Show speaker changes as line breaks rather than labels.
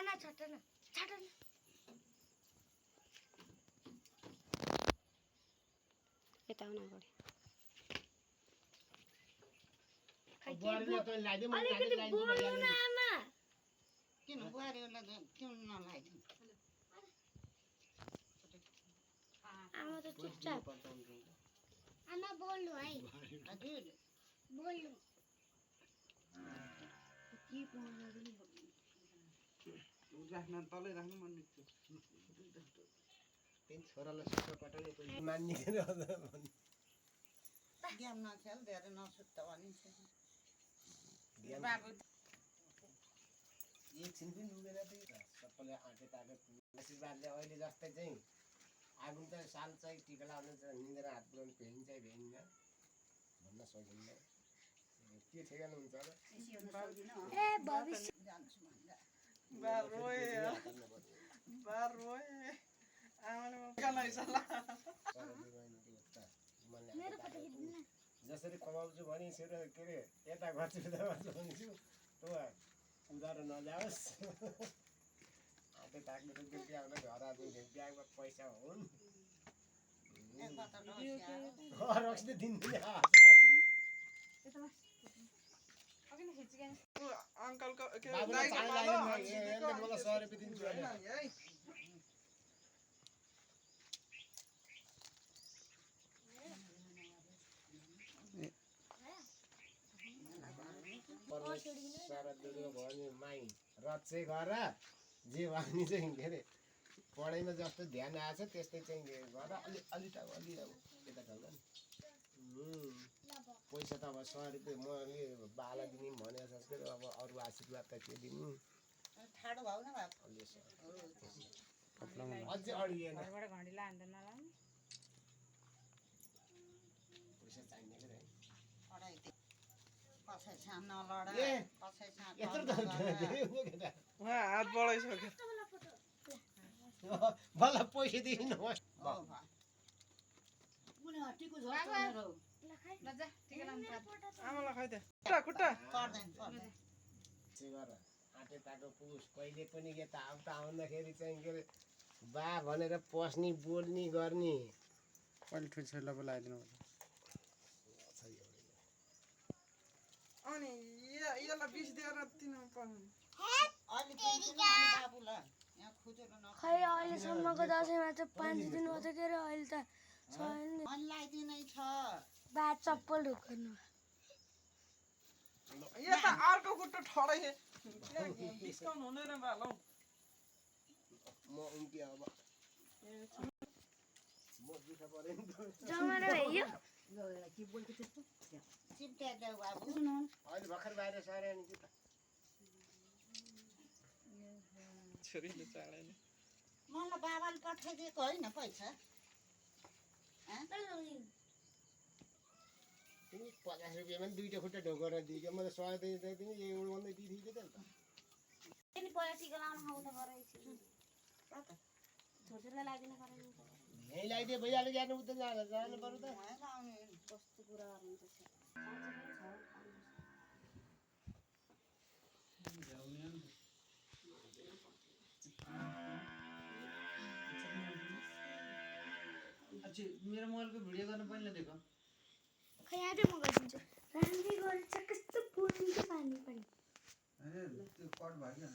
आना छाटन छाटन
यता आउन अगाडि
बुहारीले त लाइदियो म
अलिकति बोल्नु न आमा
किन बुहारीहरूलाई किन नलाइदिनु
आमा त चुपचाप आमा बोल्नु है
हजुर
बोल्नु
के राख्न तलै राख्नु मन
तीन छोरालाई सुत्न पठाउने पनि मान्ने
गेम नखेल धेरै नसुत्त भनिन्छ
बाबु एकछिन पनि डुबेन त्यही सबैले आँटे ताके आशीर्वादले अहिले जस्तै चाहिँ आगुन त साल चाहिँ टिका लाउनु चाहिँ निन्द्रा हात पुऱ्याउनु भ्याइन्छ भ्याइन्न भन्न सकिन्न के ठेगान हुन्छ र
ए भविष्य
जान्छु भन्दा
मेरो फोटो खिच्नु
जसरी कमाउँछु भने के अरे यता गर्छु भन्छु तँ उधारो नजाओस् आँटे ताक्ने त बिहाउन घर आज बिहामा पैसा हुन् रक्सी त दिँदैन
अंकलको के
मलाई 100 रुपैयाँ दिन्छु सारा दुर्गा भयो माई रथ चाहिँ गर जे भने चाहिँ के अरे पढाइमा जस्तो ध्यान आएछ त्यस्तै चाहिँ गर अलि त अलि यता ढल्दा नि पैसा त अब 100 रुपैयाँ मैले बाला दिने भनेको छ के अब अरू आशीर्वाद त के दिनु
ठाडो भाउ न भाउ
अझै अडिएन
घरबाट घण्डी लान्छ नलाउनु
पैसा चाहिने के
पढाइ कसै छाम नलडा
ए
कसै छाम
यत्रो त
उहाँ हात बढाइसक्यो
बल्ल पैसा दिनु
हो भा
आमालाई खाइ खुट्टा खुट्टा
पर्दैन पर्दैन
गर आँटे ताको पुस कहिले पनि यता आउँदा आउँदाखेरि चाहिँ के अरे बा भनेर पस्ने बोल्ने गर्ने
पहिले ठुलो लगाइदिनु
अनि यसलाई बिस दिएर तिन पर्ने
अलि बाबुलाई यहाँ खुजुरो न
खै अहिलेसम्मको दसैँमा चाहिँ 5 दिन भयो के अरे अहिले त
अनलाइदिनै छ
बा चप्पल ढुक्नु
यता अर्को खुट्टा ठडै डिस्काउन्ट हुँदैन भालो
म उम्किया अब म दुखा परे नि त
जमाना भयो
चिप्ट्या देऊ बाबु
अहिले भर्खर बाहिर सरे नि कि त
छोरीले चाँडै
मलाई बाबाले पठाइदिएको होइन पैसा
50 रुपियाँमा पनि दुईटा खुट्टा ढोकेर दियो म त 100 दिँदै यही उड्दै दिइदिएको त
नि पहिला टिका लाउन खाउँ त गराइछु छोरीलाई लागिन गराइनु
यही लगाइदिए भइहाल्यो जानु उता जानु पर्यो त
कस्तो कुरा गर्नुहुन्छ
मेरो मोबाइलको भिडियो गर्न पनि देखो
खै आजै म गरिदिन्छु राम्रै गरेछ कस्तो पुरिन्छ पानी पनि
त्यो कट भयो क्या